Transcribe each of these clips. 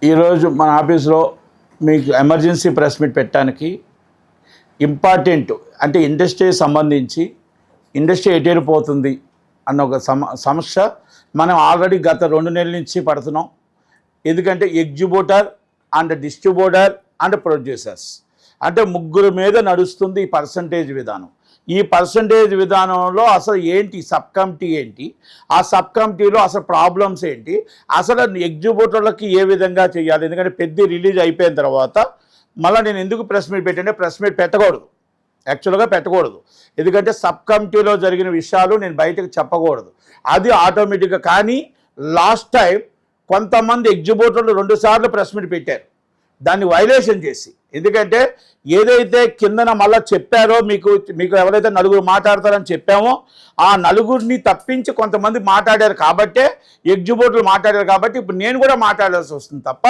ఈరోజు మన ఆఫీస్లో మీకు ఎమర్జెన్సీ ప్రెస్ మీట్ పెట్టడానికి ఇంపార్టెంట్ అంటే ఇండస్ట్రీకి సంబంధించి ఇండస్ట్రీ ఎటేరిపోతుంది అన్న ఒక సమస్య మనం ఆల్రెడీ గత 2 నెలల నుంచి పడుతున్నాం. ఎందుకంటే exhibitor and distributor and producers అంటే ముగ్గురు మీద నడుస్తుంది ఈ పర్సంటేజ్ విధానం. ఈ పర్సంటేజ్ విధానంలో అసలు ఏంటి సబ్ కమిటీ ఏంటి, ఆ సబ్ కమిటీలో అసలు ప్రాబ్లమ్స్ ఏంటి, అసలు ఎగ్జిబ్యూటర్లకి ఏ విధంగా చేయాలి. ఎందుకంటే పెద్ద రిలీజ్ అయిపోయిన తర్వాత మళ్ళీ నేను ఎందుకు ప్రెస్ మీట్ పెట్టంటే ప్రెస్ మీట్ పెట్టకూడదు, యాక్చువల్గా పెట్టకూడదు. ఎందుకంటే సబ్ కమిటీలో జరిగిన విషయాలు నేను బయటకు చెప్పకూడదు, అది ఆటోమేటిక్గా. కానీ లాస్ట్ టైం కొంతమంది ఎగ్జిబ్యూటర్లు 2 సార్లు ప్రెస్ మీట్ పెట్టారు దాన్ని వైలేషన్ చేసి. ఎందుకంటే ఏదైతే కిందన మళ్ళీ చెప్పారో మీకు ఎవరైతే 4 మాట్లాడతారని చెప్పామో ఆ 4ని తప్పించి కొంతమంది మాట్లాడారు కాబట్టే ఎగ్జిబ్యూటర్లు మాట్లాడారు కాబట్టి ఇప్పుడు నేను కూడా మాట్లాడాల్సి వస్తుంది తప్ప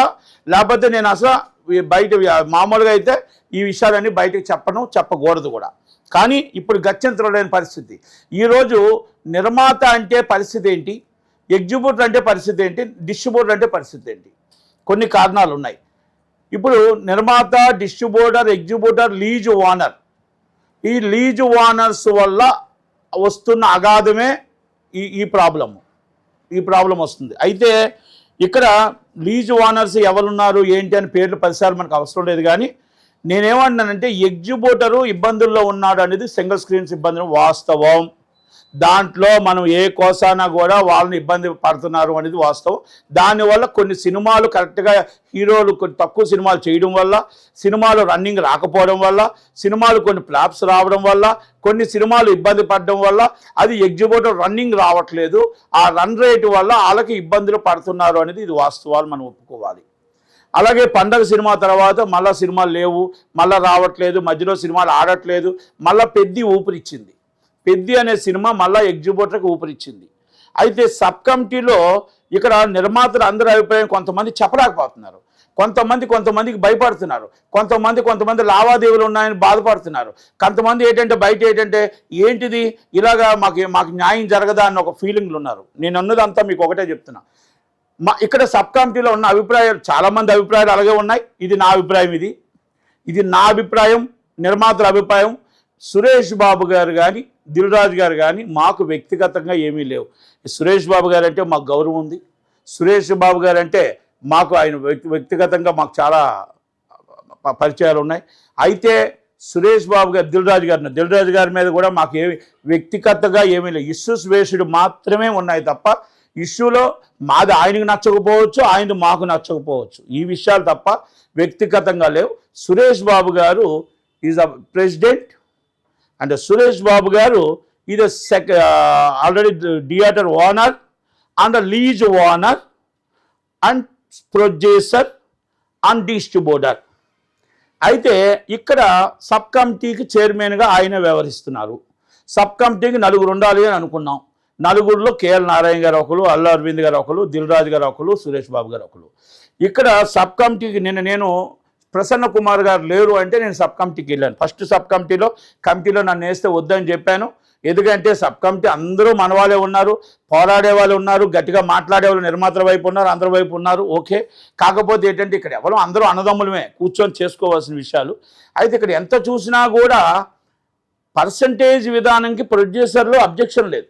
లేకపోతే నేను అసలు బయట మామూలుగా అయితే ఈ విషయాలన్నీ బయటకు చెప్పకూడదు కూడా. కానీ ఇప్పుడు గత్యంతరం పరిస్థితి. ఈరోజు నిర్మాత అంటే పరిస్థితి ఏంటి, ఎగ్జిబ్యూటర్ అంటే పరిస్థితి ఏంటి, డిస్ట్రిబ్యూటర్ అంటే పరిస్థితి ఏంటి, కొన్ని కారణాలు ఉన్నాయి. ఇప్పుడు నిర్మాత, డిస్ట్రిబ్యూటర్, ఎగ్జిబ్యూటర్, లీజ్ ఓనర్, ఈ లీజ్ ఓనర్స్ వల్ల వస్తున్న అగాధమే ఈ ప్రాబ్లం వస్తుంది. అయితే ఇక్కడ లీజ్ ఓనర్స్ ఎవరున్నారు ఏంటి అని పేర్లు 10 సార్లు మనకు అవసరం లేదు. కానీ నేనేమన్నానంటే ఎగ్జిబ్యూటరు ఇబ్బందుల్లో ఉన్నాడు అనేది సింగిల్ స్క్రీన్స్ ఇబ్బంది వాస్తవం. దాంట్లో మనం ఏ కోసానా కూడా వాళ్ళని ఇబ్బంది పడుతున్నారు అనేది వాస్తవం. దానివల్ల కొన్ని సినిమాలు కరెక్ట్గా హీరోలు కొన్ని తక్కువ సినిమాలు చేయడం వల్ల, సినిమాలు రన్నింగ్ రాకపోవడం వల్ల, సినిమాలు కొన్ని ఫ్లాప్స్ రావడం వల్ల, కొన్ని సినిమాలు ఇబ్బంది పడడం వల్ల అది ఎగ్జిబ్యూటర్ రన్నింగ్ రావట్లేదు, ఆ రన్ రేటు వల్ల వాళ్ళకి ఇబ్బందులు పడుతున్నారు అనేది ఇది వాస్తవాలు మనం ఒప్పుకోవాలి. అలాగే పండగ సినిమా తర్వాత మళ్ళీ సినిమాలు లేవు, మళ్ళీ రావట్లేదు, మధ్యలో సినిమాలు ఆడట్లేదు, మళ్ళీ పెద్ది ఊపిరిచ్చింది. పెద్ది అనే సినిమా మళ్ళీ ఎగ్జిబ్యూటర్కి ఊపిరిచ్చింది. అయితే సబ్ కమిటీలో ఇక్కడ నిర్మాతలు అందరి అభిప్రాయం కొంతమంది చెప్పలేకపోతున్నారు, కొంతమందికి భయపడుతున్నారు, కొంతమంది లావాదేవీలు ఉన్నాయని బాధపడుతున్నారు, కొంతమంది బయట ఏంటిది ఇలాగా మాకు న్యాయం జరగదా అన్న ఒక ఫీలింగ్లు ఉన్నారు. నేను అన్నదంతా మీకు ఒకటే చెప్తున్నా. ఇక్కడ సబ్ కమిటీలో ఉన్న అభిప్రాయాలు చాలామంది అభిప్రాయాలు అలాగే ఉన్నాయి. ఇది నా అభిప్రాయం, ఇది నా అభిప్రాయం, నిర్మాతల అభిప్రాయం. సురేష్ బాబు గారు కానీ దిల్ రాజు గారు కానీ మాకు వ్యక్తిగతంగా ఏమీ లేవు. సురేష్ బాబు గారు అంటే మాకు గౌరవం ఉంది. సురేష్ బాబు గారు అంటే మాకు ఆయన వ్యక్తిగతంగా మాకు చాలా పరిచయాలు ఉన్నాయి. అయితే సురేష్ బాబు గారు దిల్ రాజు గారి మీద కూడా మాకు వ్యక్తిగతంగా ఏమీ లేవు. ఇష్యూస్ బేస్డ్ మాత్రమే ఉన్నాయి తప్ప ఇష్యూలో మాది ఆయనకు నచ్చకపోవచ్చు, ఆయన మాకు నచ్చకపోవచ్చు, ఈ విషయాలు తప్ప వ్యక్తిగతంగా లేవు. సురేష్ బాబు గారు is a president and Suresh Babu గారు is already theatre owner and lease owner and producer and distributor. అయితే ఇక్కడ సబ్ కమిటీకి చైర్మన్గా ఆయన వ్యవహరిస్తున్నారు. సబ్ కమిటీకి 4 ఉండాలి అని అనుకున్నాం. 4లో కేఎల్ నారాయణ గారు ఒకరు, అల్లు అరవింద్ గారు ఒకరు, దిల్ రాజు గారు ఒకరు, సురేష్ బాబు గారు ఒకరు. ఇక్కడ సబ్ కమిటీకి నేను ప్రసన్న కుమార్ గారు లేరు అంటే నేను సబ్ కమిటీకి వెళ్ళాను. ఫస్ట్ సబ్ కమిటీలో నన్ను వేస్తే వద్దని చెప్పాను. ఎందుకంటే సబ్ కమిటీ అందరూ మన వాళ్ళే ఉన్నారు, పోరాడే వాళ్ళు ఉన్నారు, గట్టిగా మాట్లాడే వాళ్ళు నిర్మాతల వైపు ఉన్నారు, అందరి వైపు ఉన్నారు. ఓకే, కాకపోతే ఇక్కడ ఎవరో అందరూ అన్నదమ్ములమే కూర్చొని చేసుకోవాల్సిన విషయాలు. అయితే ఇక్కడ ఎంత చూసినా కూడా పర్సంటేజ్ విధానంకి ప్రొడ్యూసర్లు అబ్జెక్షన్ లేదు,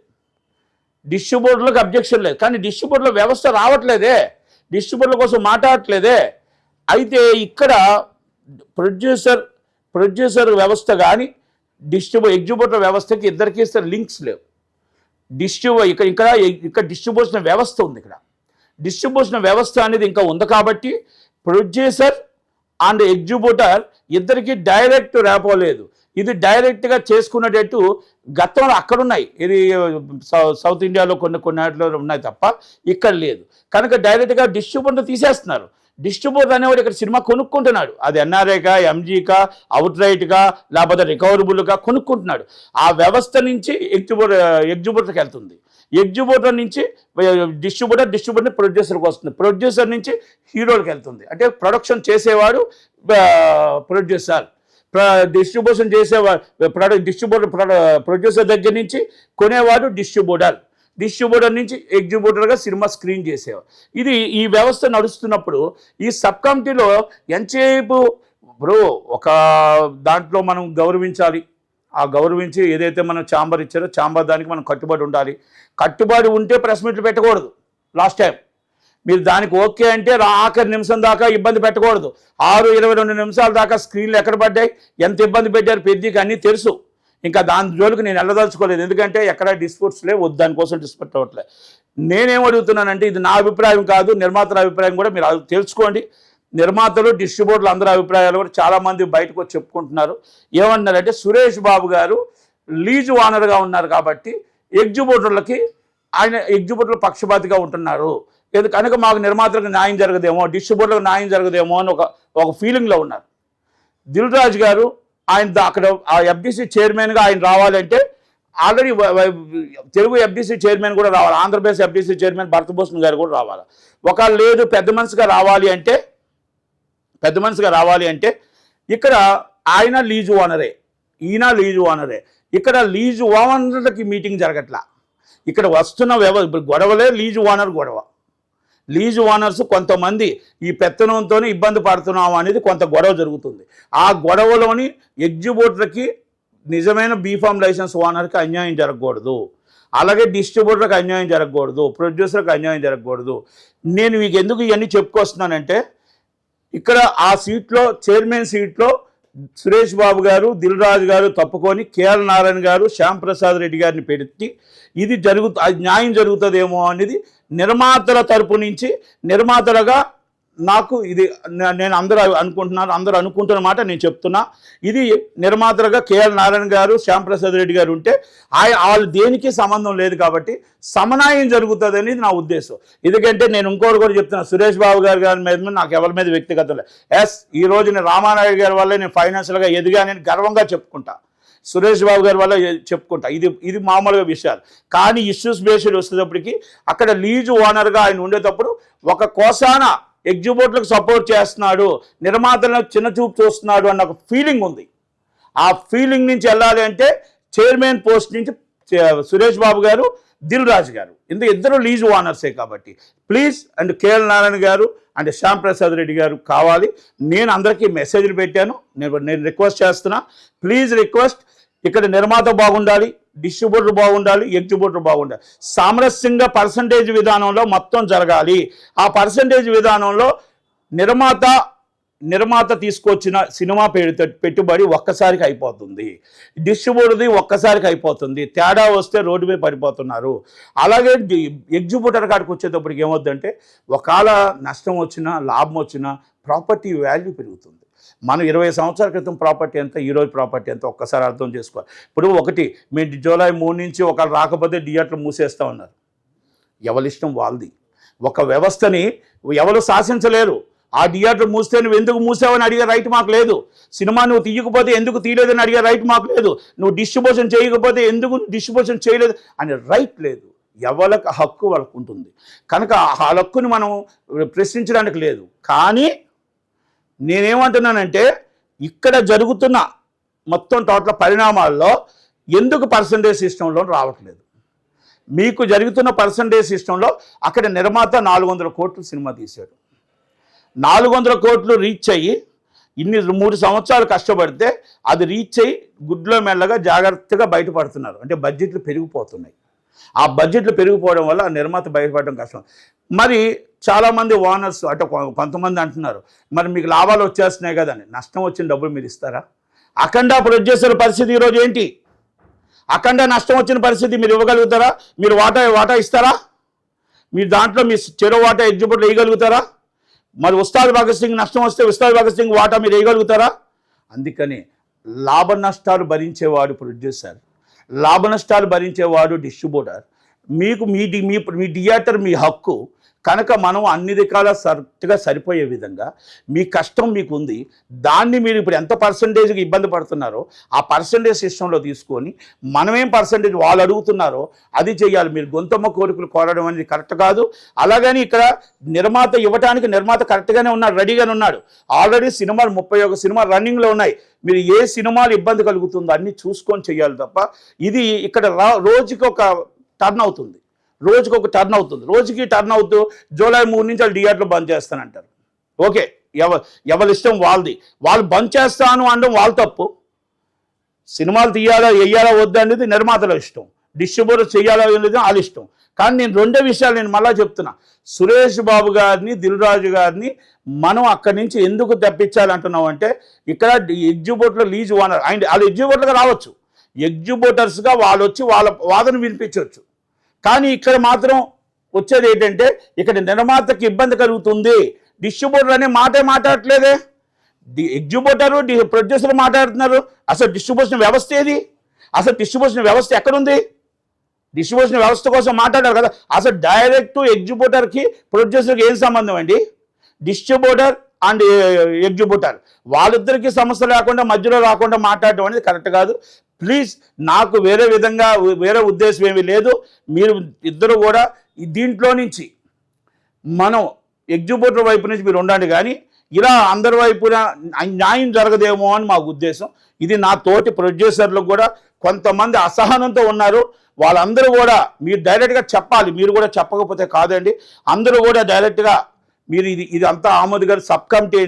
డిస్ట్రిబ్యూటర్లకు అబ్జెక్షన్ లేదు. కానీ డిస్ట్రిబ్యూటర్ల వ్యవస్థ రావట్లేదే, డిస్ట్రిబ్యూటర్ల కోసం మాట్లాడట్లేదే. అయితే ఇక్కడ ప్రొడ్యూసర్ వ్యవస్థ కానీ ఎగ్జిబ్యూటర్ వ్యవస్థకి ఇద్దరికి లింక్స్ లేవు. ఇక్కడ డిస్ట్రిబ్యూషన్ వ్యవస్థ ఉంది. ఇక్కడ డిస్ట్రిబ్యూషన్ వ్యవస్థ అనేది ఇంకా ఉంది కాబట్టి ప్రొడ్యూసర్ అండ్ ఎగ్జిబ్యూటర్ ఇద్దరికి డైరెక్ట్ రేపోలేదు. ఇది డైరెక్ట్గా చేసుకునేటట్టు గతంలో అక్కడున్నాయి, ఇది సౌత్ ఇండియాలో కొన్ని వాటిలో ఉన్నాయి తప్ప ఇక్కడ లేదు. కనుక డైరెక్ట్గా డిస్ట్రిబ్యూటర్ తీసేస్తున్నారు. డిస్ట్రిబ్యూటర్ అనేవాడు ఇక్కడ సినిమా కొనుక్కుంటున్నాడు, అది ఎన్ఆర్ఐకా, ఎంజీకా, అవుట్ రైట్గా, లేకపోతే రికవరబుల్గా కొనుక్కుంటున్నాడు. ఆ వ్యవస్థ నుంచి ఎగ్జిబ్యూటర్కి వెళ్తుంది, ఎగ్జిబ్యూటర్ నుంచి డిస్ట్రిబ్యూటర్ ప్రొడ్యూసర్కి వస్తుంది, ప్రొడ్యూసర్ నుంచి హీరోకి వెళ్తుంది. అంటే ప్రొడక్షన్ చేసేవాడు ప్రొడ్యూసర్, డిస్ట్రిబ్యూషన్ చేసేవాడు ప్రొడ్యూసర్ దగ్గర నుంచి కొనేవాడు డిస్ట్రిబ్యూటర్. డిస్ట్రిబ్యూటర్ నుంచి ఎగ్జిబ్యూటర్గా సినిమా స్క్రీన్ చేసేవారు. ఇది ఈ వ్యవస్థ నడుస్తున్నప్పుడు ఈ సబ్ కమిటీలో ఎంతసేపు ఇప్పుడు ఒక దాంట్లో మనం గౌరవించాలి. ఆ గౌరవించి ఏదైతే మనం ఛాంబర్ ఇచ్చారో ఛాంబర్ దానికి మనం కట్టుబడి ఉండాలి. కట్టుబడి ఉంటే ప్రెస్ మీట్లు పెట్టకూడదు. లాస్ట్ టైం మీరు దానికి ఓకే అంటే ఆఖరి నిమిషం దాకా ఇబ్బంది పెట్టకూడదు. 6:22 నిమిషాల దాకా స్క్రీన్లు ఎక్కడ పడ్డాయి, ఎంత ఇబ్బంది పెట్టారు పెద్దకి అన్నీ తెలుసు. ఇంకా దాని జోలికి నేను వెళ్ళదలుచుకోలేదు, ఎందుకంటే ఎక్కడ డిస్ప్యూట్స్ లేవు, వద్దు దానికోసం డిస్ప్యూట్ అవ్వట్లేదు. నేనేం అడుగుతున్నానంటే ఇది నా అభిప్రాయం కాదు, నిర్మాతల అభిప్రాయం కూడా మీరు తెలుసుకోండి. నిర్మాతలు డిస్ట్రిబ్యూటర్లు అందరి అభిప్రాయాలు కూడా చాలామంది బయటకు వచ్చి చెప్పుకుంటున్నారు. ఏమన్నారంటే సురేష్ బాబు గారు లీజు ఓనర్గా ఉన్నారు కాబట్టి ఎగ్జిబ్యూటర్లకి ఆయన ఎగ్జిబ్యూటర్లు పక్షపాతిగా ఉంటున్నారు, కనుక మాకు నిర్మాతలకు న్యాయం జరగదేమో, డిస్ట్రిబ్యూటర్లకు న్యాయం జరగదేమో అని ఒక ఫీలింగ్లో ఉన్నారు. దిల్ రాజు గారు ఆయన అక్కడ ఆ ఎఫ్డిసి చైర్మన్గా ఆయన రావాలంటే ఆల్రెడీ తెలుగు ఎఫ్డిసి చైర్మన్ కూడా రావాలి, ఆంధ్రప్రదేశ్ ఎఫ్డిసి చైర్మన్ భరతభూషణ్ గారు కూడా రావాలి. ఒకళ్ళు లేదు పెద్ద మనిషిగా రావాలి అంటే ఇక్కడ ఆయన లీజు ఓనరే, ఈయన లీజు ఓనరే. ఇక్కడ లీజు ఓనర్లకి మీటింగ్ జరగట్లా. ఇక్కడ వస్తున్న గొడవలే లీజు ఓనర్ గొడవ. లీజు ఓనర్స్ కొంతమంది ఈ పెత్తనంతో ఇబ్బంది పడుతున్నాము అనేది కొంత గొడవ జరుగుతుంది. ఆ గొడవలోని ఎగ్జిబ్యూటర్కి నిజమైన బీఫామ్ లైసెన్స్ ఓనర్కి అన్యాయం జరగకూడదు, అలాగే డిస్ట్రిబ్యూటర్కి అన్యాయం జరగకూడదు, ప్రొడ్యూసర్కి అన్యాయం జరగకూడదు. నేను మీకు ఎందుకు ఇవన్నీ చెప్పుకొస్తున్నానంటే ఇక్కడ ఆ సీట్లో చైర్మన్ సీట్లో సురేష్ బాబు గారు, దిల్ రాజు గారు తప్పుకొని కేఎల్ నారాయణ గారు, శ్యామ్ ప్రసాద్ రెడ్డి గారిని పెట్టి ఇది న్యాయం జరుగుతుందేమో అనేది నిర్మాతల తరపు నుంచి నిర్మాతలుగా నాకు ఇది నేను అందరూ అనుకుంటున్న మాట నేను చెప్తున్నా. ఇది నిర్మాతలుగా కేఎల్ నారాయణ గారు, శ్యామ్ ప్రసాద్ రెడ్డి గారు ఉంటే వాళ్ళు దేనికి సంబంధం లేదు కాబట్టి సమన్వయం జరుగుతుంది అనేది నా ఉద్దేశం. ఎందుకంటే నేను ఇంకోటి కూడా చెప్తున్నా, సురేష్ బాబు గారి మీద నాకు ఎవరి మీద వ్యక్తిగతం లేదు. ఈ రోజు నేను రామానాయుడు గారి వల్ల నేను ఫైనాన్షియల్గా ఎదిగానని గర్వంగా చెప్పుకుంటా, సురేష్ బాబు గారి వల్ల చెప్పుకుంటా. ఇది మామూలుగా విషయాలు. కానీ ఇష్యూస్ బేస్డ్ వచ్చేటప్పటికి అక్కడ లీజు ఓనర్గా ఆయన ఉండేటప్పుడు ఒక కోసాన ఎగ్జిబ్యూటర్లకు సపోర్ట్ చేస్తున్నాడు, నిర్మాతలను చిన్న చూపు చూస్తున్నాడు అన్న ఒక ఫీలింగ్ ఉంది. ఆ ఫీలింగ్ నుంచి వెళ్ళాలి అంటే చైర్మన్ పోస్ట్ నుంచి సురేష్ బాబు గారు, దిల్ రాజు గారు, ఇద్దరు లీజు ఓనర్సే కాబట్టి ప్లీజ్ అండ్ కేఎల్ నారాయణ గారు అండ్ శ్యామ్ ప్రసాద్ రెడ్డి గారు కావాలి. నేను అందరికీ మెసేజ్లు పెట్టాను, నేను రిక్వెస్ట్ చేస్తున్నా, ప్లీజ్ రిక్వెస్ట్. ఇక్కడ నిర్మాత బాగుండాలి, డిస్ట్రిబ్యూటర్ బాగుండాలి, ఎగ్జిబ్యూటర్ బాగుండాలి. సామరస్యంగా పర్సంటేజ్ విధానంలో మొత్తం జరగాలి. ఆ పర్సంటేజ్ విధానంలో నిర్మాత తీసుకొచ్చిన సినిమా పెట్టుబడి ఒక్కసారికి అయిపోతుంది, డిస్ట్రిబ్యూటర్ది ఒక్కసారికి అయిపోతుంది. తేడా వస్తే రోడ్డు మీద పడిపోతున్నారు. అలాగే ఎగ్జిబ్యూటర్ కాడికి వచ్చేటప్పటికి ఏమవుతుందంటే ఒకవేళ నష్టం వచ్చినా లాభం వచ్చినా ప్రాపర్టీ వాల్యూ పెరుగుతుంది. మనం 20 సంవత్సరాల క్రితం ప్రాపర్టీ ఎంత, ఈరోజు ప్రాపర్టీ ఎంత ఒక్కసారి అర్థం చేసుకోవాలి. ఇప్పుడు మీరు జూలై 3 నుంచి ఒకళ్ళు రాకపోతే థియేటర్లు మూసేస్తూ ఉన్నారు. ఎవరి ఇష్టం వాళ్ళది. ఒక వ్యవస్థని ఎవరు శాసించలేరు. ఆ థియేటర్ మూస్తే నువ్వు ఎందుకు మూసావని అడిగే రైట్ మాకు లేదు. సినిమా నువ్వు తీయకపోతే ఎందుకు తీయలేదని అడిగే రైట్ మాకు లేదు. నువ్వు డిస్ట్రిబ్యూషన్ చేయకపోతే ఎందుకు డిస్ట్రిబ్యూషన్ చేయలేదు అనే రైట్ లేదు. ఎవరికి హక్కు వాళ్ళకు ఉంటుంది. కనుక ఆ హక్కుని మనం ప్రశ్నించడానికి లేదు. కానీ నేనేమంటున్నానంటే ఇక్కడ జరుగుతున్న మొత్తం టోటల్ పరిణామాల్లో ఎందుకు పర్సంటేజ్ సిస్టంలో రావట్లేదు? మీకు జరుగుతున్న పర్సంటేజ్ సిస్టంలో అక్కడ నిర్మాత 400 కోట్లు సినిమా తీశాడు. 400 కోట్లు రీచ్ అయ్యి 3 సంవత్సరాలు కష్టపడితే అది రీచ్ అయ్యి గుడ్లో మెల్లగా జాగ్రత్తగా బయటపడుతున్నారు. అంటే బడ్జెట్లు పెరిగిపోతున్నాయి. ఆ బడ్జెట్లు పెరిగిపోవడం వల్ల ఆ నిర్మాత బయటపడడం కష్టం. మరి చాలామంది ఓనర్స్ అంటే కొంతమంది అంటున్నారు మరి మీకు లాభాలు వచ్చేస్తున్నాయి కదండి, నష్టం వచ్చిన డబ్బులు మీరు ఇస్తారా? అఖండ ప్రొడ్యూసర్ పరిస్థితి ఈరోజు ఏంటి? అఖండ నష్టం వచ్చిన పరిస్థితి మీరు ఇవ్వగలుగుతారా? మీరు వాటా ఇస్తారా? మీరు దాంట్లో మీ చెరో వాటా ఎగ్జిబ్యూటర్లు వేయగలుగుతారా? మరి ఉస్తాద్ భగత్ సింగ్ నష్టం వస్తే ఉస్తాద్ భగత్ సింగ్ వాటా మీరు వేయగలుగుతారా? అందుకని లాభ నష్టాలు భరించేవాడు ప్రొడ్యూసర్, లాభ నష్టాలు భరించేవాడు డిస్ట్రిబ్యూటర్. మీకు మీ థియేటర్ మీ హక్కు కనుక మనం అన్ని రకాల కరెక్ట్గా సరిపోయే విధంగా మీ కష్టం మీకు ఉంది. దాన్ని మీరు ఇప్పుడు ఎంత పర్సంటేజ్కి ఇబ్బంది పడుతున్నారో ఆ పర్సంటేజ్ సిస్టంలో తీసుకొని మనమేం పర్సంటేజ్ వాళ్ళు అడుగుతున్నారో అది చేయాలి. మీరు గొంతమ్మ కోరికలు కోరడం అనేది కరెక్ట్ కాదు. అలాగని ఇక్కడ నిర్మాత ఇవ్వడానికి నిర్మాత కరెక్ట్గానే ఉన్నాడు, రెడీగానే ఉన్నాడు. ఆల్రెడీ సినిమాలు 31 సినిమాలు రన్నింగ్లో ఉన్నాయి. మీరు ఏ సినిమాలు ఇబ్బంది కలుగుతుందో అన్నీ చూసుకొని చేయాలి తప్ప ఇది ఇక్కడ రోజుకి ఒక టర్న్ అవుతుంది. రోజుకి ఒక టర్న్ అవుతుంది, రోజుకి టర్న్ అవుతూ జూలై 3 నుంచి వాళ్ళు థియేటర్లు బంద్ చేస్తానంటారు. ఓకే, ఎవరి ఇష్టం వాళ్ళది. వాళ్ళు బంద్ చేస్తాను అనడం వాళ్ళ తప్పు. సినిమాలు తీయాలా వెయ్యాలా వద్దా అనేది నిర్మాతల ఇష్టం, డిస్ట్రిబ్యూటర్ చేయాలా అనేది వాళ్ళ ఇష్టం. కానీ నేను రెండో విషయాలు నేను మళ్ళీ చెప్తున్నా, సురేష్ బాబు గారిని, దిల్ రాజు గారిని మనం అక్కడి నుంచి ఎందుకు తెప్పించాలంటున్నాం అంటే, ఇక్కడ ఎగ్జిబ్యూటర్ లీజ్ ఓనర్ అండ్ వాళ్ళు ఎగ్జిబ్యూటర్గా రావచ్చు, ఎగ్జిబ్యూటర్స్గా వాళ్ళు వచ్చి వాళ్ళ వాదన వినిపించవచ్చు. కానీ ఇక్కడ మాత్రం వచ్చేది ఏంటంటే, ఇక్కడ నిర్మాతకి ఇబ్బంది కలుగుతుంది, డిస్ట్రిబ్యూటర్ అనే మాటే మాట్లాడట్లేదే. ఎగ్జిబ్యూటరు ప్రొడ్యూసర్ మాట్లాడుతున్నారు. అసలు డిస్ట్రిబ్యూషన్ వ్యవస్థ ఏది? అసలు డిస్ట్రిబ్యూషన్ వ్యవస్థ ఎక్కడుంది? డిస్ట్రిబ్యూషన్ వ్యవస్థ కోసం మాట్లాడారు కదా. అసలు డైరెక్ట్ ఎగ్జిబ్యూటర్కి ప్రొడ్యూసర్కి ఏం సంబంధం అండి? డిస్ట్రిబ్యూటర్ అండ్ ఎగ్జిబ్యూటర్ వాళ్ళిద్దరికీ సమస్య లేకుండా మధ్యలో రాకుండా మాట్లాడడం అనేది కరెక్ట్ కాదు. ప్లీజ్, నాకు వేరే విధంగా వేరే ఉద్దేశం ఏమీ లేదు. మీరు ఇద్దరు కూడా దీంట్లో నుంచి మనం ఎగ్జిబ్యూటర్ వైపు నుంచి మీరు ఉండండి, కానీ ఇలా అందరి వైపున న్యాయం జరగదేమో అని మా ఉద్దేశం. ఇది నా తోటి ప్రొడ్యూసర్లకు కూడా కొంతమంది అసహనంతో ఉన్నారు, వాళ్ళందరూ కూడా మీరు డైరెక్ట్గా చెప్పాలి. మీరు కూడా చెప్పకపోతే కాదండి, అందరూ కూడా డైరెక్ట్గా మీరు ఇది అంతా ఆమోద్ గారు సబ్ కమిటీ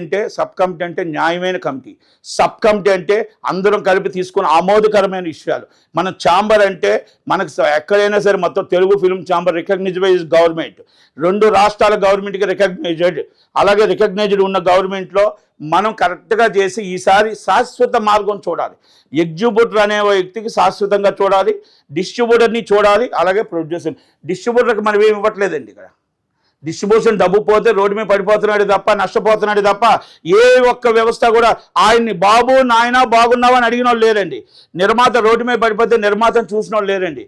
అంటే న్యాయమైన కమిటీ. సబ్ కమిటీ అంటే అందరం కలిపి తీసుకున్న ఆమోదకరమైన విషయాలు. మన ఛాంబర్ అంటే మనకు ఎక్కడైనా సరే మొత్తం Telugu film chamber recognised by government, 2 రాష్ట్రాల గవర్నమెంట్కి రికగ్నైజ్డ్, అలాగే రికగ్నైజ్డ్ ఉన్న గవర్నమెంట్లో మనం కరెక్ట్గా చేసి ఈసారి శాశ్వత మార్గం చూడాలి. ఎగ్జిబ్యూటర్ అనే వ్యక్తికి శాశ్వతంగా చూడాలి, డిస్ట్రిబ్యూటర్ని చూడాలి, అలాగే ప్రొడ్యూసర్. డిస్ట్రిబ్యూటర్కి మనం ఏమి ఇవ్వట్లేదండి. ఇక్కడ డిస్ట్రిబ్యూషన్ డబ్బు పోతే రోడ్డు మీద పడిపోతున్నాడు తప్ప, నష్టపోతున్నాడు తప్ప ఏ ఒక్క వ్యవస్థ కూడా ఆయన్ని బాబు నాయన బాగున్నావా అని అడిగిన వాళ్ళు లేరండి. నిర్మాత రోడ్డు మీద పడిపోతే నిర్మాతను చూసిన వాళ్ళు లేరండి.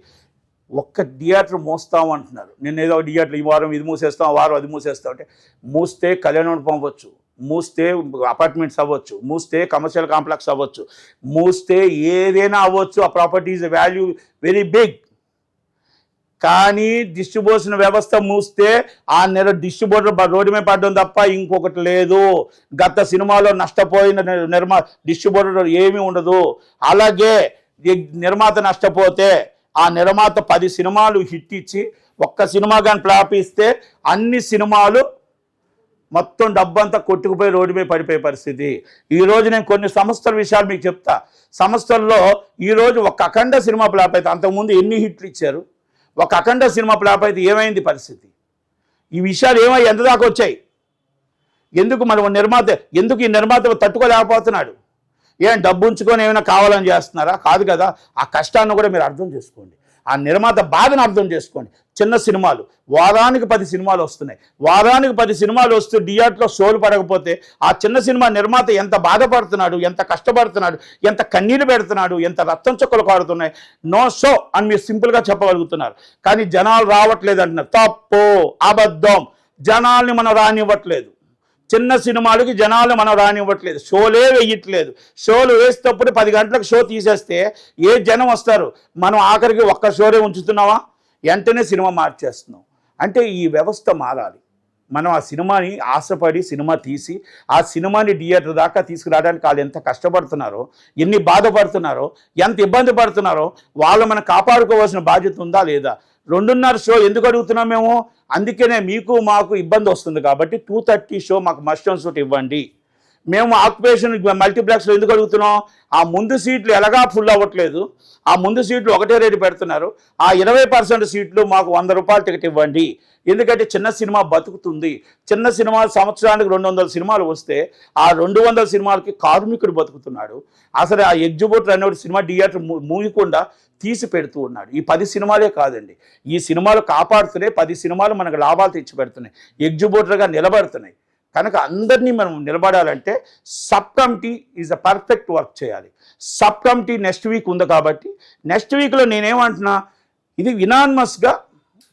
ఒక్క థియేటర్ మోస్తాం అంటున్నారు. నేను ఏదో థియేటర్ ఈ వారం ఇది మూసేస్తాం, ఆ వారం అది మూసేస్తాం అంటే, మూస్తే కళ్యాణ మండపం అవ్వచ్చు, మూస్తే అపార్ట్మెంట్స్ అవ్వచ్చు, మూస్తే కమర్షియల్ కాంప్లెక్స్ అవ్వచ్చు, మూస్తే ఏదైనా అవ్వచ్చు. ఆ ప్రాపర్టీస్ వాల్యూ వెరీ బిగ్. కానీ డిస్ట్రిబ్యూషన్ వ్యవస్థ మూస్తే ఆ డిస్ట్రిబ్యూటర్ రోడ్డు మీద పడడం తప్ప ఇంకొకటి లేదు. గత సినిమాలో నష్టపోయిన డిస్ట్రిబ్యూటర్ ఏమీ ఉండదు. అలాగే నిర్మాత నష్టపోతే ఆ నిర్మాత 10 సినిమాలు హిట్ ఇచ్చి ఒక్క సినిమా కానీ ఫ్లాప్ ఇస్తే అన్ని సినిమాలు మొత్తం డబ్బంతా కొట్టుకుపోయి రోడ్డు మీద పడిపోయే పరిస్థితి. ఈరోజు నేను కొన్ని సంస్థల విషయాలు మీకు చెప్తా. సంస్థల్లో ఈరోజు ఒక అఖండ సినిమా ఫ్లాప్ అయితే, అంతకుముందు ఎన్ని హిట్లు ఇచ్చారు, ఒక అఖండ సినిమా ఫ్లాప్ అయితే ఏమైంది పరిస్థితి? ఈ విషయాలు ఎంత దాకా వచ్చాయి? ఎందుకు మనం ఎందుకు ఈ నిర్మాత తట్టుకోలేకపోతున్నాడు? ఏం డబ్బు ఉంచుకొని ఏమైనా కావాలని చేస్తున్నారా? కాదు కదా. ఆ కష్టాన్ని కూడా మీరు అర్థం చేసుకోండి, ఆ నిర్మాత బాధను అర్థం చేసుకోండి. చిన్న సినిమాలు వారానికి 10 సినిమాలు వస్తున్నాయి, వారానికి 10 సినిమాలు వస్తూ థియేటర్లో షోలు పడకపోతే ఆ చిన్న సినిమా నిర్మాత ఎంత బాధపడుతున్నాడు, ఎంత కష్టపడుతున్నాడు, ఎంత కన్నీళ్ళు పెడుతున్నాడు, ఎంత రక్తం చుక్కలు కారుతున్నాయి. నో షో అని మీరు సింపుల్గా చెప్పగలుగుతున్నారు. కానీ జనాలు రావట్లేదు అంటున్నారు. తప్పు, అబద్ధం. జనాల్ని మనం రానివ్వట్లేదు. చిన్న సినిమాలకి జనాలు మనం రానివ్వట్లేదు. షోలే వేయట్లేదు. షోలు వేసేటప్పుడు 10 గంటలకు షో తీసేస్తే ఏ జనం వస్తారు? మనం ఆఖరికి ఒక్క షోనే ఉంచుతున్నావా? వెంటనే సినిమా మార్చేస్తున్నాం. అంటే ఈ వ్యవస్థ మారాలి. మనం ఆ సినిమాని ఆశపడి సినిమా తీసి ఆ సినిమాని థియేటర్ దాకా తీసుకురావడానికి వాళ్ళు ఎంత కష్టపడుతున్నారో, ఎన్ని బాధపడుతున్నారో, ఎంత ఇబ్బంది పడుతున్నారో వాళ్ళు మనం కాపాడుకోవాల్సిన బాధ్యత ఉందా లేదా? 2:30 షో ఎందుకు అడుగుతున్నాం మేము? అందుకనే మీకు మాకు ఇబ్బంది వస్తుంది కాబట్టి 2:30 షో మాకు మస్ట్ అండ్ షూట్ ఇవ్వండి. మేము ఆక్యుపేషన్ మల్టీప్లెక్స్లో ఎందుకు అడుగుతున్నాం? ఆ ముందు సీట్లు ఎలాగా ఫుల్ అవ్వట్లేదు, ఆ ముందు సీట్లు ఒకటే రేటు పెడుతున్నారు. ఆ 20% సీట్లు మాకు 100 రూపాయలు టికెట్ ఇవ్వండి. ఎందుకంటే చిన్న సినిమా బతుకుతుంది. చిన్న సినిమాలు సంవత్సరానికి 200 సినిమాలు వస్తే ఆ 200 సినిమాలకి కార్మికుడు బతుకుతున్నాడు. అసలు ఆ ఎగ్జిబ్యూటర్ అనేవాడు సినిమా థియేటర్ మూయకుండా తీసి పెడుతూ ఉన్నాడు. ఈ 10 సినిమాలే కాదండి, ఈ సినిమాలు కాపాడుతున్నాయి, 10 సినిమాలు మనకు లాభాలు తెచ్చి పెడుతున్నాయి, ఎగ్జిబ్యూటర్గా నిలబడుతున్నాయి. కనుక అందరినీ మనం నిలబడాలంటే sub committee is a perfect work చేయాలి. సబ్ కమిటీ నెక్స్ట్ వీక్ ఉంది కాబట్టి నెక్స్ట్ వీక్లో నేనేమంటున్నా, ఇది యునానిమస్గా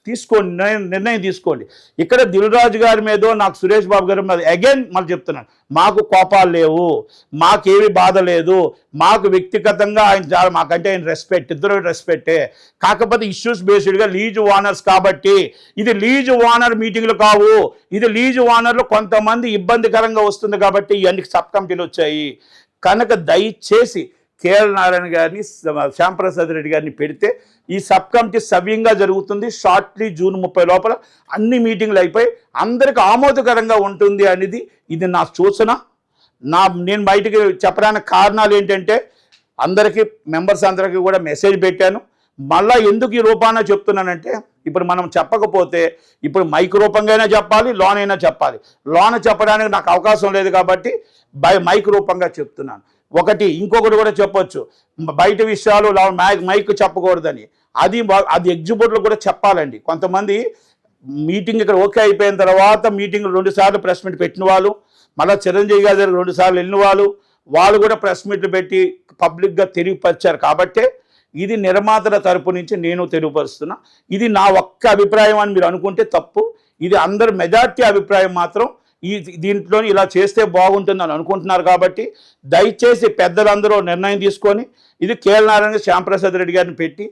తీసుకోండి, నిర్ణయం తీసుకోండి. ఇక్కడ దిల్ రాజు గారి మీదో నాకు సురేష్ బాబు గారి మీద అగైన్ మళ్ళీ చెప్తున్నాను, మాకు కోపాలు లేవు, మాకేమి బాధ లేదు, మాకు వ్యక్తిగతంగా ఆయన మాకంటే ఆయన రెస్పెక్ట్, ఇద్దరు రెస్పెక్టే. కాకపోతే ఇష్యూస్ బేస్డ్గా లీజ్ ఓనర్స్ కాబట్టి ఇది లీజ్ ఓనర్ మీటింగ్లు కావు, ఇది లీజ్ ఓనర్లు కొంతమంది ఇబ్బందికరంగా వస్తుంది కాబట్టి ఇవన్నీ సబ్ కమిటీలు వచ్చాయి. కనుక దయచేసి కేఎల్ నారాయణ గారిని, శ్యాంప్రసాద్ రెడ్డి గారిని పెడితే ఈ సబ్ కమిటీ సవ్యంగా జరుగుతుంది. షార్ట్లీ జూన్ 30 లోపల అన్ని మీటింగ్లు అయిపోయి అందరికి ఆమోదకరంగా ఉంటుంది అనేది ఇది నా సూచన. నేను బయటికి చెప్పడానికి కారణాలు ఏంటంటే అందరికీ మెంబర్స్ అందరికీ కూడా మెసేజ్ పెట్టాను. మళ్ళీ ఎందుకు ఈ రూపాన చెప్తున్నానంటే ఇప్పుడు మనం చెప్పకపోతే ఇప్పుడు మైక్ రూపంగా అయినా చెప్పాలి, లోన్ అయినా చెప్పాలి. లోన్ చెప్పడానికి నాకు అవకాశం లేదు కాబట్టి మైక్ రూపంగా చెప్తున్నాను. ఇంకొకటి కూడా చెప్పొచ్చు, బయట విషయాలు మైక్ చెప్పకూడదని. అది ఎగ్జిక్యూటివ్లు కూడా చెప్పాలండి. కొంతమంది మీటింగ్ ఇక్కడ ఓకే అయిపోయిన తర్వాత మీటింగ్ 2 సార్లు ప్రెస్ మీట్ పెట్టిన వాళ్ళు, మళ్ళీ చిరంజీవి గారి దగ్గర 2 సార్లు వెళ్ళిన వాళ్ళు కూడా ప్రెస్ మీట్లు పెట్టి పబ్లిక్గా తెలియపరిచారు. కాబట్టే ఇది నిర్మాతల తరపు నుంచి నేను తెలియపరుస్తున్నా. ఇది నా ఒక్క అభిప్రాయం అని మీరు అనుకుంటే తప్పు. ఇది అందరు మెజార్టీ అభిప్రాయం మాత్రం దీంట్లో ఇలా చేస్తే బాగుంటుందని అనుకుంటున్నారు. కాబట్టి దయచేసి పెద్దలందరూ నిర్ణయం తీసుకొని ఇది కేఎల్ నారాయణ, శ్యాంప్రసాద్ రెడ్డి గారిని పెట్టి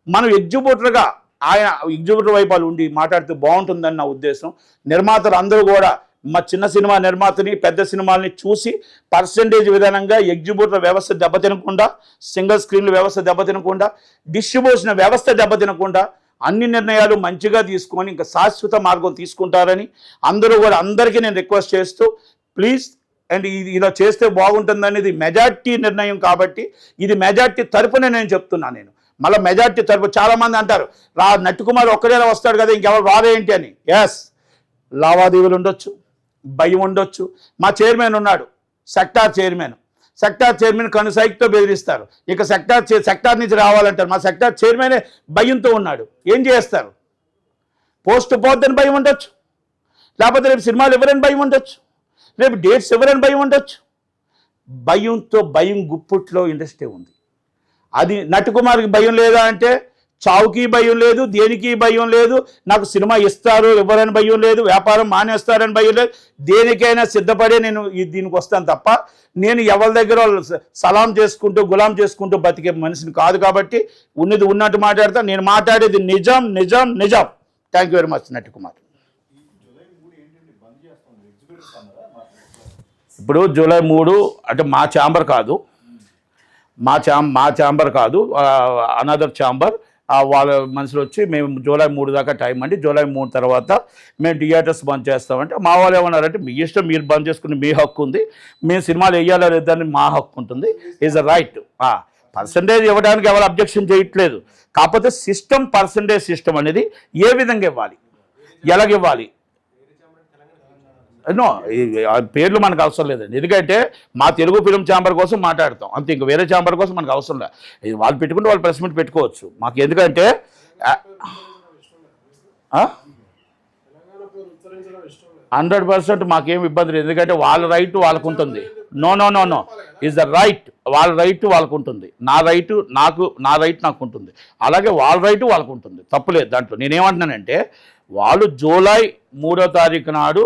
మనం ఎగ్జిక్యూటివ్గా ఆయన ఎగ్జిక్యూటివ్ వైపు ఉండి మాట్లాడితే బాగుంటుందని నా ఉద్దేశం. నిర్మాతలు అందరూ కూడా మా చిన్న సినిమా నిర్మాతని, పెద్ద సినిమాలని చూసి పర్సంటేజ్ విధానంగా ఎగ్జిక్యూటివ్ వ్యవస్థ దెబ్బతినకుండా, సింగిల్ స్క్రీన్ల వ్యవస్థ దెబ్బతినకుండా, డిస్ట్రిబ్యూషన్ వ్యవస్థ దెబ్బతినకుండా అన్ని నిర్ణయాలు మంచిగా తీసుకొని ఇంకా శాశ్వత మార్గం తీసుకుంటారని అందరికీ నేను రిక్వెస్ట్ చేస్తూ ప్లీజ్ అండ్ ఇలా చేస్తే బాగుంటుందనేది మెజార్టీ నిర్ణయం. కాబట్టి ఇది మెజార్టీ తరపునే నేను చెప్తున్నాను. నేను మళ్ళీ మెజార్టీ తరపు చాలామంది అంటారు నట్టుకుమార్ ఒక్కడే వస్తాడు కదా ఇంకెవరు రాదేంటి అని. ఎస్, లావాదేవీలు ఉండొచ్చు, భయం ఉండొచ్చు. మా చైర్మన్ ఉన్నాడు, సెక్టార్ చైర్మన్ కనుసైకితో బెదిరిస్తారు. ఇక సెక్టార్ నుంచి రావాలంటారు. మా సెక్టార్ చైర్మనే భయంతో ఉన్నాడు. ఏం చేస్తారు? పోస్ట్ పోద్దని భయం ఉండొచ్చు, లేకపోతే రేపు సినిమాలు ఎవరని భయం ఉండొచ్చు, రేపు డేట్స్ ఎవరని భయం ఉండొచ్చు. భయం గుప్పుట్లో ఇండస్ట్రీ ఉంది. అది నటుకుమార్కి భయం లేదా అంటే చావుకి భయం లేదు, దేనికి భయం లేదు. నాకు సినిమా ఇస్తారు ఎవరని భయం లేదు, వ్యాపారం మానేస్తారని భయం లేదు. దేనికైనా సిద్ధపడే నేను దీనికి వస్తాను తప్ప నేను ఎవరి దగ్గర సలాం చేసుకుంటూ గులాం చేసుకుంటూ బతికే మనిషిని కాదు. కాబట్టి ఉన్నది ఉన్నట్టు మాట్లాడతా. నేను మాట్లాడేది నిజం నిజం నిజం. Thank you very much Nattukumar. ఇప్పుడు జూలై 3 అంటే మా ఛాంబర్ కాదు, మా ఛాంబర్ కాదు, అనదర్ ఛాంబర్. వాళ్ళ మనుషులు వచ్చి మేము జూలై 3 దాకా టైం అండి, జూలై 3 తర్వాత మేము థియేటర్స్ బంద్ చేస్తామంటే మా వాళ్ళు ఏమన్నారంటే మీ ఇష్టం, మీరు బంద్ చేసుకుని మీ హక్కు ఉంది, మేము సినిమాలు వేయాలా లేదని మా హక్కు ఉంటుంది. Is a right. పర్సంటేజ్ ఇవ్వడానికి ఎవరు అబ్జెక్షన్ చేయట్లేదు. కాకపోతే పర్సంటేజ్ సిస్టమ్ అనేది ఏ విధంగా ఇవ్వాలి, ఎలాగివ్వాలి, నో పేర్లు మనకు అవసరం లేదండి. ఎందుకంటే మా తెలుగు ఫిలిం ఛాంబర్ కోసం మాట్లాడతాం అంతే, ఇంక వేరే ఛాంబర్ కోసం మనకు అవసరం లేదు. వాళ్ళు పెట్టుకుంటే వాళ్ళు ప్రెస్ మీట్ పెట్టుకోవచ్చు మాకు. ఎందుకంటే 100% మాకేం ఇబ్బంది లేదు. ఎందుకంటే వాళ్ళ రైట్ వాళ్ళకు ఉంటుంది. No is the right. వాళ్ళ రైట్ వాళ్ళకు ఉంటుంది, నా రైట్ నాకు ఉంటుంది. అలాగే వాళ్ళ రైట్ వాళ్ళకు ఉంటుంది, తప్పులేదు దాంట్లో. నేనేమంటున్నానంటే వాళ్ళు జూలై 3వ తారీఖు నాడు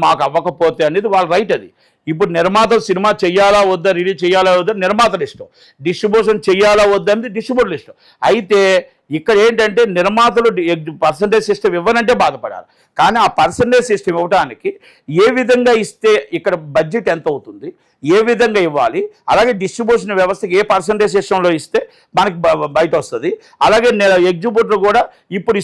మాకు అవ్వకపోతే అనేది వాళ్ళ రైట్. అది ఇప్పుడు నిర్మాతలు సినిమా చెయ్యాలా వద్దా, రిలీజ్ చేయాలా వద్దా నిర్మాతలు ఇష్టం, డిస్ట్రిబ్యూషన్ చెయ్యాలా వద్దా అనేది డిస్ట్రిబ్యూటర్లు ఇష్టం. అయితే ఇక్కడ ఏంటంటే నిర్మాతలు పర్సంటేజ్ సిస్టమ్ ఇవ్వనంటే బాధపడాలి. కానీ ఆ పర్సంటేజ్ సిస్టమ్ ఇవ్వడానికి ఏ విధంగా ఇస్తే ఇక్కడ బడ్జెట్ ఎంత అవుతుంది, ఏ విధంగా ఇవ్వాలి, అలాగే డిస్ట్రిబ్యూషన్ వ్యవస్థకి ఏ పర్సంటేజ్ సిస్టంలో ఇస్తే మనకి బయట వస్తుంది. అలాగే ఎగ్జిక్యూటివ్ కూడా ఇప్పుడు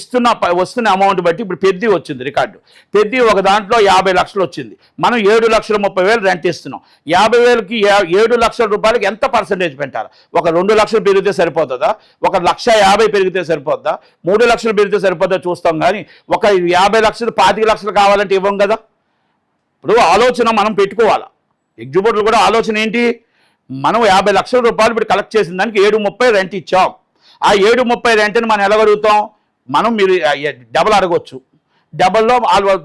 వస్తున్న అమౌంట్ బట్టి ఇప్పుడు పెద్ద వచ్చింది రికార్డు. పెద్ద ఒక దాంట్లో 50 లక్షలు వచ్చింది. మనం 7,30,000 రెంట్ ఇస్తున్నాం. 50,000కి 7 లక్షల రూపాయలకి ఎంత పర్సంటేజ్ పెట్టాలి? ఒక 2 లక్షలు పెరిగితే సరిపోతుందా, ఒక 1,50,000 పెరిగితే సరిపోద్దా, 3 లక్షలు పెరిగితే సరిపోద్దా చూస్తాం. కానీ ఒక 50 లక్షలు 25 లక్షలు కావాలంటే ఇవ్వం కదా. ఇప్పుడు ఆలోచన మనం పెట్టుకోవాలి. ఎగ్జిక్యూటివ్లు కూడా ఆలోచన ఏంటి, మనం 50 లక్షల రూపాయలు ఇప్పుడు కలెక్ట్ చేసిన దానికి 7.30 రెంట్ ఇచ్చాం. ఆ 7.30 రెంట్ని మనం ఎలాగలుగుతాం? మీరు డబల్ అడగొచ్చు, డబల్లో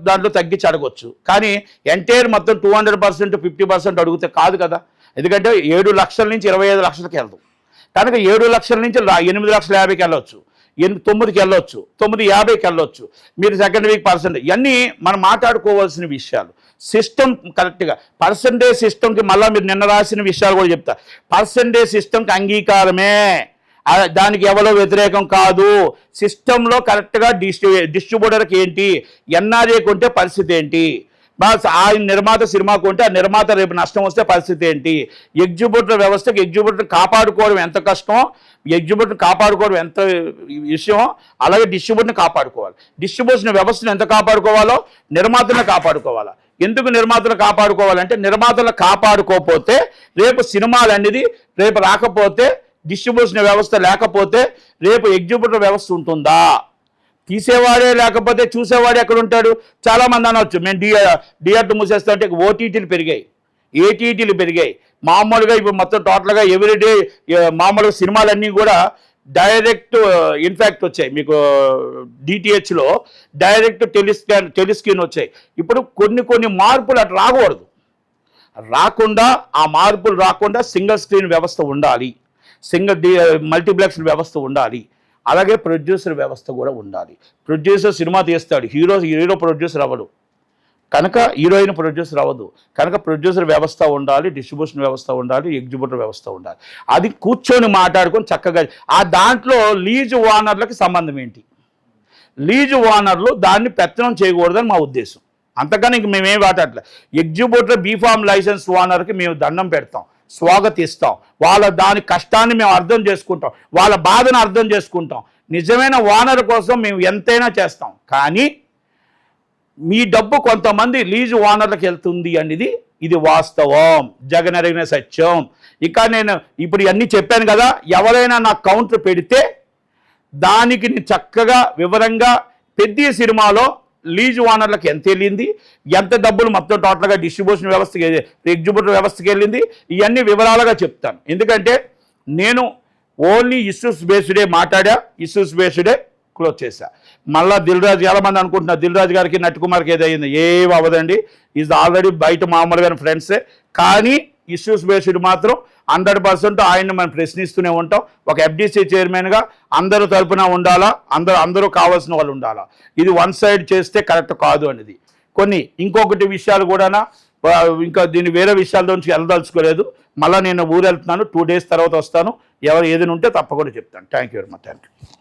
దాంట్లో తగ్గించి అడగొచ్చు. కానీ ఎంటైర్ మొత్తం 200% 50% అడిగితే కాదు కదా. ఎందుకంటే 7 లక్షల నుంచి 25 లక్షలకి వెళ్దాం. కనుక 7 లక్షల నుంచి 8,50,000కి వెళ్ళొచ్చు, 9కి వెళ్ళొచ్చు, 9,50కి వెళ్ళొచ్చు. మీరు సెకండ్ వీక్ పర్సెంటేజ్ ఇవన్నీ మనం మాట్లాడుకోవాల్సిన విషయాలు. సిస్టమ్ కరెక్ట్గా పర్సంటేజ్ సిస్టమ్కి మళ్ళీ మీరు నిన్న రాసిన విషయాలు కూడా చెప్తా. పర్సంటేజ్ సిస్టమ్కి అంగీకారమే, దానికి ఎవరో వ్యతిరేకం కాదు. సిస్టంలో కరెక్ట్గా డిస్ట్రిబ్యూటర్కి ఏంటి, ఎన్ఆర్ఏ కొంటే పరిస్థితి ఏంటి, బాస్ ఆయన నిర్మాత సినిమా కొంటే ఆ నిర్మాత రేపు నష్టం వస్తే పరిస్థితి ఏంటి? ఎగ్జిబ్యూటర్ వ్యవస్థకి ఎగ్జిబ్యూటర్ కాపాడుకోవడం ఎంత కష్టమో, ఎగ్జిబ్యూటర్ కాపాడుకోవడం ఎంత విషయం, అలాగే డిస్ట్రిబ్యూటర్ని కాపాడుకోవాలి. డిస్ట్రిబ్యూషన్ వ్యవస్థను ఎంత కాపాడుకోవాలో నిర్మాతలను కాపాడుకోవాలా. ఎందుకు నిర్మాతలు కాపాడుకోవాలంటే నిర్మాతలు కాపాడుకోకపోతే రేపు సినిమాలు అనేది రేపు రాకపోతే, డిస్ట్రిబ్యూషన్ వ్యవస్థ లేకపోతే రేపు ఎగ్జిబ్యూటర్ వ్యవస్థ ఉంటుందా? తీసేవాడే లేకపోతే చూసేవాడే ఎక్కడ ఉంటాడు? చాలామంది అనవచ్చు మేము థియేటర్ మూసేస్తా అంటే ఓటీటీలు పెరిగాయి, ఏటీటీలు పెరిగాయి. మామూలుగా ఇప్పుడు మొత్తం టోటల్గా ఎవ్రీడే మామూలుగా సినిమాలన్నీ కూడా డైరెక్ట్ ఇన్ఫ్యాక్ట్ వచ్చాయి. మీకు డిటిహెచ్లో డైరెక్ట్ టెలిస్క్రీన్ వచ్చాయి. ఇప్పుడు కొన్ని మార్పులు అటు రాకూడదు. ఆ మార్పులు రాకుండా సింగిల్ స్క్రీన్ వ్యవస్థ ఉండాలి, మల్టీప్లెక్స్ వ్యవస్థ ఉండాలి, అలాగే ప్రొడ్యూసర్ వ్యవస్థ కూడా ఉండాలి. ప్రొడ్యూసర్ సినిమా తీస్తాడు, హీరో ప్రొడ్యూసర్ అవ్వడు కనుక, హీరోయిన్ ప్రొడ్యూసర్ అవ్వదు కనుక ప్రొడ్యూసర్ వ్యవస్థ ఉండాలి, డిస్ట్రిబ్యూషన్ వ్యవస్థ ఉండాలి, ఎగ్జిబ్యూటర్ వ్యవస్థ ఉండాలి. అది కూర్చొని మాట్లాడుకొని చక్కగా ఆ దాంట్లో లీజు ఓనర్లకి సంబంధం ఏంటి? లీజు ఓనర్లు దాన్ని పెత్తనం చేయకూడదని మా ఉద్దేశం. అంతకని ఇంక మేమేం మాట్లాడలే. ఎగ్జిబ్యూటర్ బీఫామ్ లైసెన్స్ ఓనర్కి మేము దండం పెడతాం, స్వాగతిస్తాం. దాని కష్టాన్ని మేము అర్థం చేసుకుంటాం, వాళ్ళ బాధను అర్థం చేసుకుంటాం. నిజమైన ఓనర్ కోసం మేము ఎంతైనా చేస్తాం. కానీ మీ డబ్బు కొంతమంది లీజు ఓనర్లకు వెళ్తుంది అనేది ఇది వాస్తవం, జగనరిగిన సత్యం. ఇక నేను ఇప్పుడు ఇవన్నీ చెప్పాను కదా, ఎవరైనా నాకు కౌంటర్ పెడితే దానికి నేను చక్కగా వివరంగా పెద్ద సినిమాలో లీజు ఓనర్లకు ఎంత వెళ్ళింది, ఎంత డబ్బులు మొత్తం టోటల్గా డిస్ట్రిబ్యూషన్ వ్యవస్థకి ఎగ్జిబ్యూటర్ వ్యవస్థకి వెళ్ళింది, ఇవన్నీ వివరాలుగా చెప్తాను. ఎందుకంటే నేను ఓన్లీ ఇష్యూస్ బేస్డే మాట్లాడా, ఇష్యూస్ బేస్డే క్లోజ్ చేశా. మళ్ళీ దిల్రాజు చాలామంది అనుకుంటున్నారు దిల్రాజు గారికి నట్టుకుమార్కి ఏదైంది, ఏం అవ్వదండి. ఈజ్ ఆల్రెడీ బయట మామూలుగా ఫ్రెండ్సే. కానీ ఇష్యూస్ బేస్డ్ మాత్రం 100% ఆయన్ని మనం ప్రశ్నిస్తూనే ఉంటాం. ఒక ఎఫ్డీసీ చైర్మన్గా అందరూ తరపున ఉండాలా, అందరూ కావాల్సిన వాళ్ళు ఉండాలా. ఇది వన్ సైడ్ చేస్తే కరెక్ట్ కాదు అనేది. ఇంకొకటి విషయాలు కూడా ఇంకా దీన్ని వేరే విషయాల నుంచి వెళ్ళదలుచుకోలేదు. మళ్ళీ నేను ఊరు వెళ్తున్నాను, 2 days తర్వాత వస్తాను. ఏదైనా ఉంటే తప్పకుండా చెప్తాను. Thank you very much. Thank you.